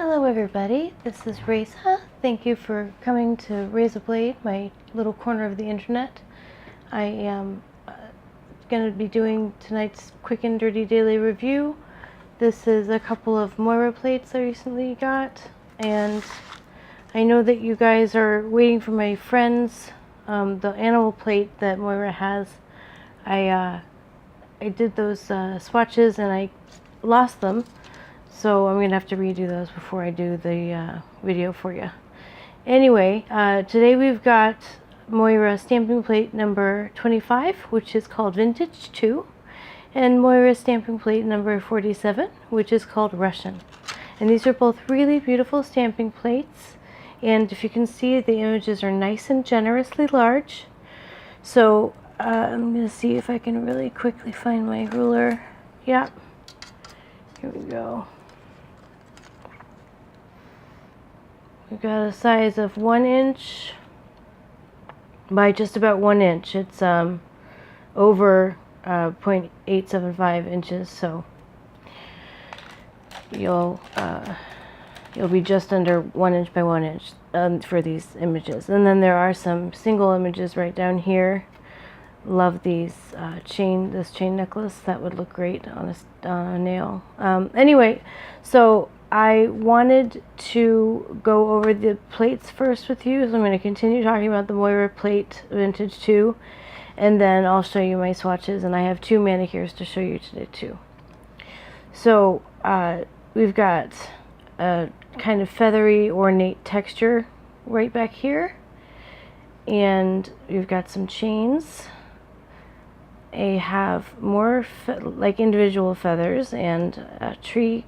Hello everybody, this is Reza. Thank you for coming to Raise a Blade, my little corner of the internet. I am going to be doing tonight's quick and dirty daily review. This is a couple of Moyra plates I recently got, and I know that you guys are waiting for my friends, the animal plate that Moyra has. I did those swatches and I lost them. So I'm going to have to redo those before I do the video for you. Anyway, today we've got Moyra stamping plate number 25, which is called Vintage 2, and Moyra stamping plate number 47, which is called Russian. And these are both really beautiful stamping plates, and if you can see, the images are nice and generously large. So I'm going to see if I can really quickly find my ruler. Yeah, here we go. We've got a size of 1 inch by just about 1 inch. It's over 0.875 inches, so you'll be just under 1 inch by 1 inch for these images. And then there are some single images right down here. Love these this chain necklace. That would look great on a nail. Anyway, so I wanted to go over the plates first with you, so I'm going to continue talking about the Moyra plate Vintage 2, and then I'll show you my swatches, and I have 2 manicures to show you today too. So we've got a kind of feathery, ornate texture right back here, and we've got some chains. I have more like individual feathers and a tree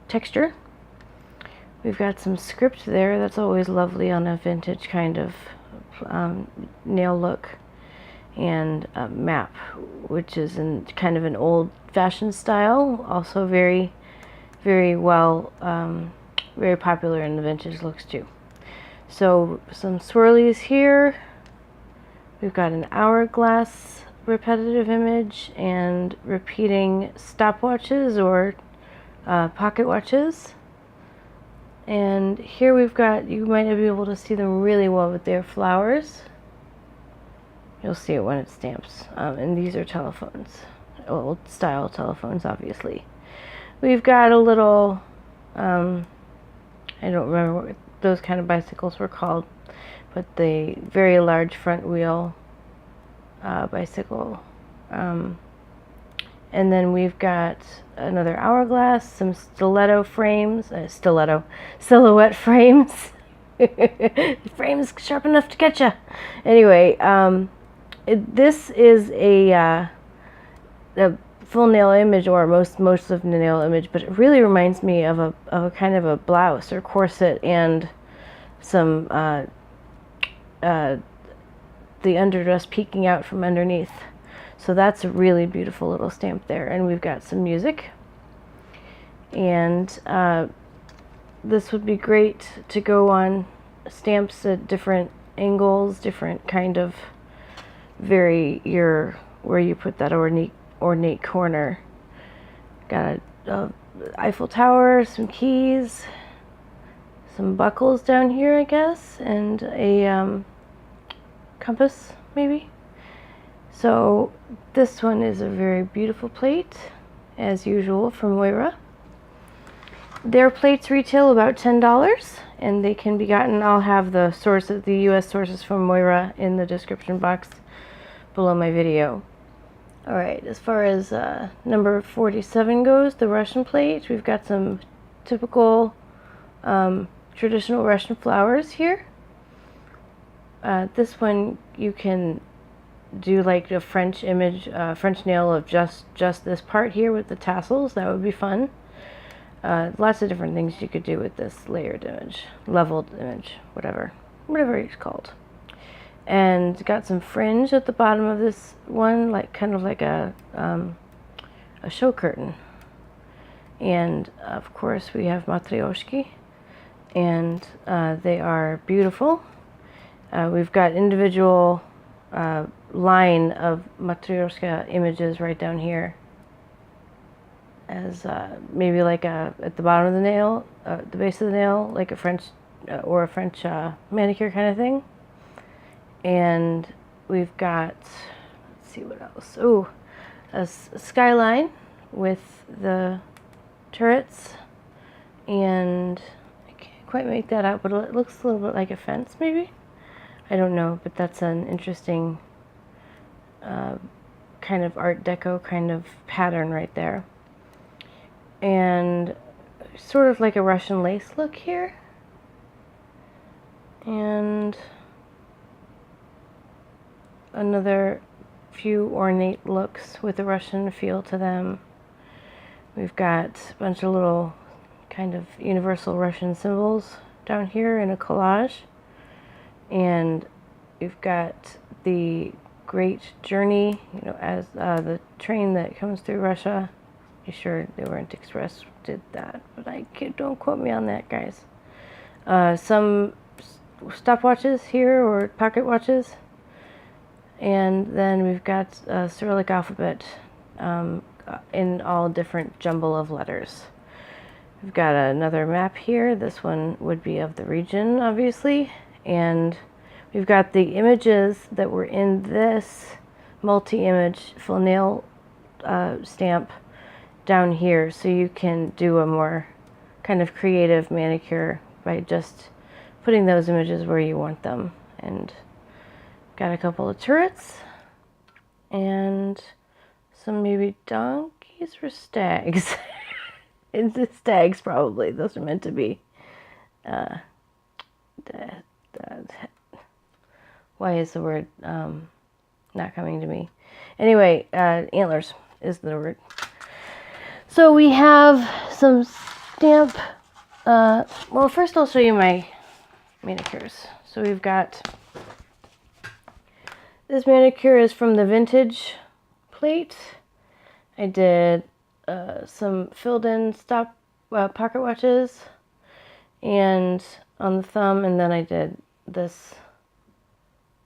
texture. We've got some script there. That's always lovely on a vintage kind of nail look, and a map, which is in kind of an old-fashioned style. Also very, very well, very popular in the vintage looks too. So some swirlies here. We've got an hourglass repetitive image and repeating stopwatches or pocket watches. And here we've got, you might not be able to see them really well, but they're flowers. You'll see it when it stamps. And these are telephones, old style telephones, obviously. We've got a little, I don't remember what those kind of bicycles were called, but the very large front wheel bicycle. And then we've got another hourglass, some silhouette frames, frames sharp enough to catch ya. Anyway, this is a full nail image, or most of the nail image, but it really reminds me of a kind of a blouse or corset and some the underdress peeking out from underneath. So that's a really beautiful little stamp there. And we've got some music. And this would be great to go on stamps at different angles, different kind of where you put that ornate corner. Got a Eiffel Tower, some keys, some buckles down here, I guess, and a compass, maybe. So this one is a very beautiful plate, as usual, from Moyra. Their plates retail about $10, and they can be gotten. I'll have the U.S. sources from Moyra in the description box below my video. All right, as far as number 47 goes, the Russian plate, we've got some typical traditional Russian flowers here. This one you can do like a French image, French nail of just this part here with the tassels. That would be fun. Lots of different things you could do with this layered image, leveled image, whatever it's called. And got some fringe at the bottom of this one, like kind of like a show curtain. And of course we have matryoshki, and they are beautiful. We've got individual line of matryoshka images right down here. as maybe like at the bottom of the nail, the base of the nail, like a French or a French manicure kind of thing. And we've got, let's see what else. Oh, a skyline with the turrets, and I can't quite make that out, but it looks a little bit like a fence maybe. I don't know, but that's an interesting kind of Art Deco kind of pattern right there. And sort of like a Russian lace look here. And another few ornate looks with a Russian feel to them. We've got a bunch of little kind of universal Russian symbols down here in a collage. And we've got the Great Journey, you know, as the train that comes through Russia. Be sure the Orient Express did that, but don't quote me on that, guys. Some stopwatches here, or pocket watches, and then we've got a Cyrillic alphabet in all different jumble of letters. We've got another map here. This one would be of the region, obviously, and we've got the images that were in this multi-image full nail stamp down here, so you can do a more kind of creative manicure by just putting those images where you want them. And got a couple of turrets and some maybe donkeys or stags. It's stags probably. Those are meant to be. Why is the word not coming to me? Anyway, antlers is the word. So we have some stamp. Well, first I'll show you my manicures. So we've got, this manicure is from the vintage plate. I did some filled in stop pocket watches and on the thumb, and then I did this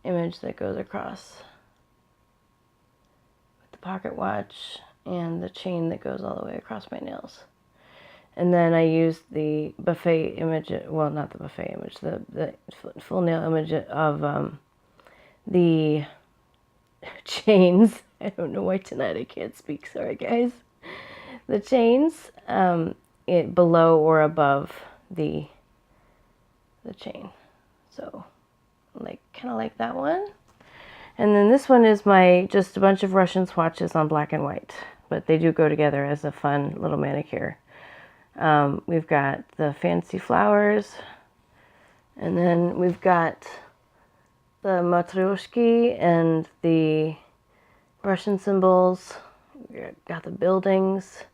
image that goes across with the pocket watch and the chain that goes all the way across my nails. And then I used the buffet image, well, not the buffet image, the full nail image of the chains. I don't know why tonight I can't speak, sorry guys. The chains below or above the chain. So kind of like that one. And then this one is just a bunch of Russian swatches on black and white, but they do go together as a fun little manicure. We've got the fancy flowers, and then we've got the matryoshki and the Russian symbols. We've got the buildings.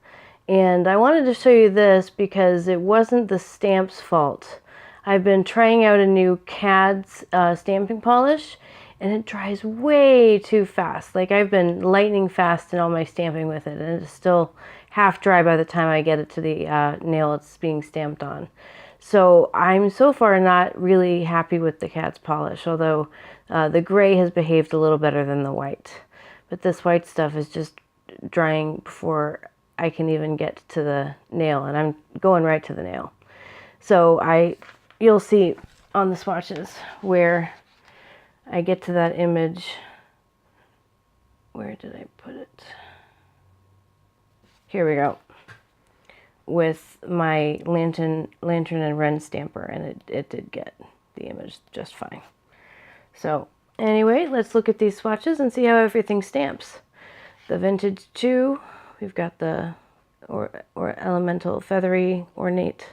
And I wanted to show you this because it wasn't the stamp's fault. I've been trying out a new KADS stamping polish, and it dries way too fast. Like, I've been lightning fast in all my stamping with it, and it's still half dry by the time I get it to the nail it's being stamped on. So I'm so far not really happy with the KADS polish, although the gray has behaved a little better than the white. But this white stuff is just drying before I can even get to the nail, and I'm going right to the nail. So you'll see on the swatches where I get to that image. Where did I put it? Here we go. With my lantern and Wren stamper, and it did get the image just fine. So anyway, let's look at these swatches and see how everything stamps. The vintage 2, we've got the or elemental feathery ornate,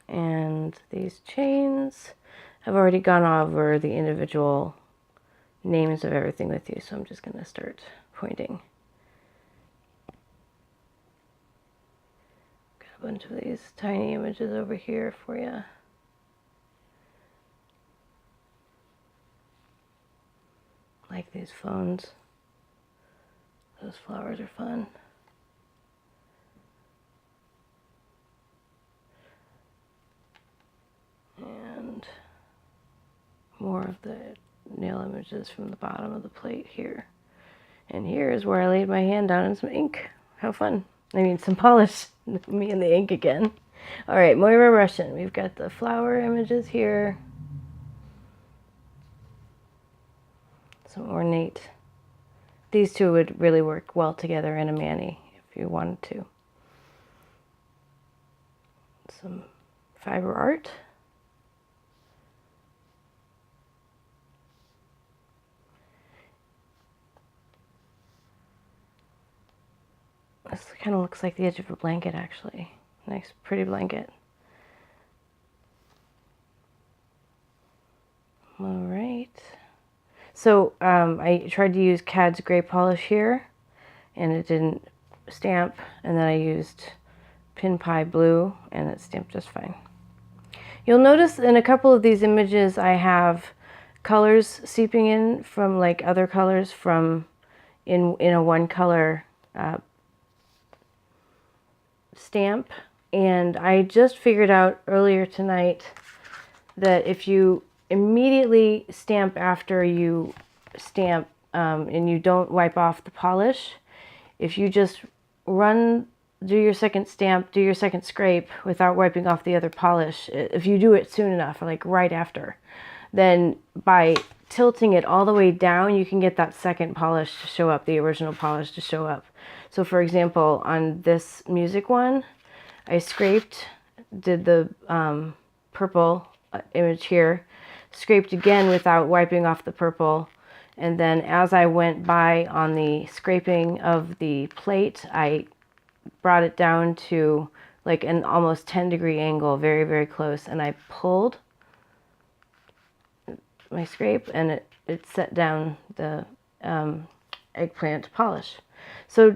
and these chains. I've already gone over the individual names of everything with you, so I'm just going to start pointing. Got a bunch of these tiny images over here for you. Like these phones. Those flowers are fun. And more of the nail images from the bottom of the plate here. And here is where I laid my hand down in some ink. How fun. some polish. Me and the ink again. All right, Moyra Russian. We've got the flower images here. Some ornate. These two would really work well together in a mani if you wanted to. Some fiber art. This kind of looks like the edge of a blanket, actually. Nice, pretty blanket. All right. So I tried to use KADS gray polish here, and it didn't stamp. And then I used Pin Pie blue, and it stamped just fine. You'll notice in a couple of these images I have colors seeping in from like other colors from in a one color stamp, and I just figured out earlier tonight that if you immediately stamp after you stamp and you don't wipe off the polish, if you just do your second stamp, do your second scrape without wiping off the other polish, if you do it soon enough, like right after, then by tilting it all the way down, you can get that second polish to show up, the original polish to show up. So for example, on this music one, I scraped, did the purple image here, scraped again without wiping off the purple, and then as I went by on the scraping of the plate, I brought it down to like an almost 10-degree angle, very, very close, and I pulled my scrape, and it set down the eggplant polish. So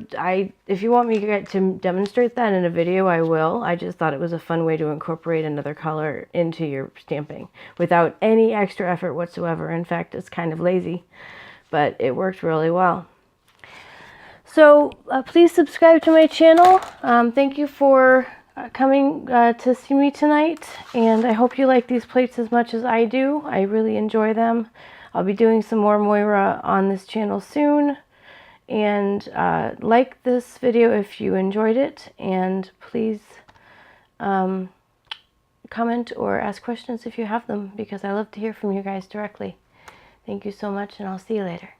if you want me to demonstrate that in a video, I will. I just thought it was a fun way to incorporate another color into your stamping without any extra effort whatsoever. In fact, it's kind of lazy, but it worked really well. So please subscribe to my channel. Thank you for coming to see me tonight, and I hope you like these plates as much as I do. I really enjoy them. I'll be doing some more Moyra on this channel soon. And like this video if you enjoyed it, and please comment or ask questions if you have them, because I love to hear from you guys directly. Thank you so much, and I'll see you later.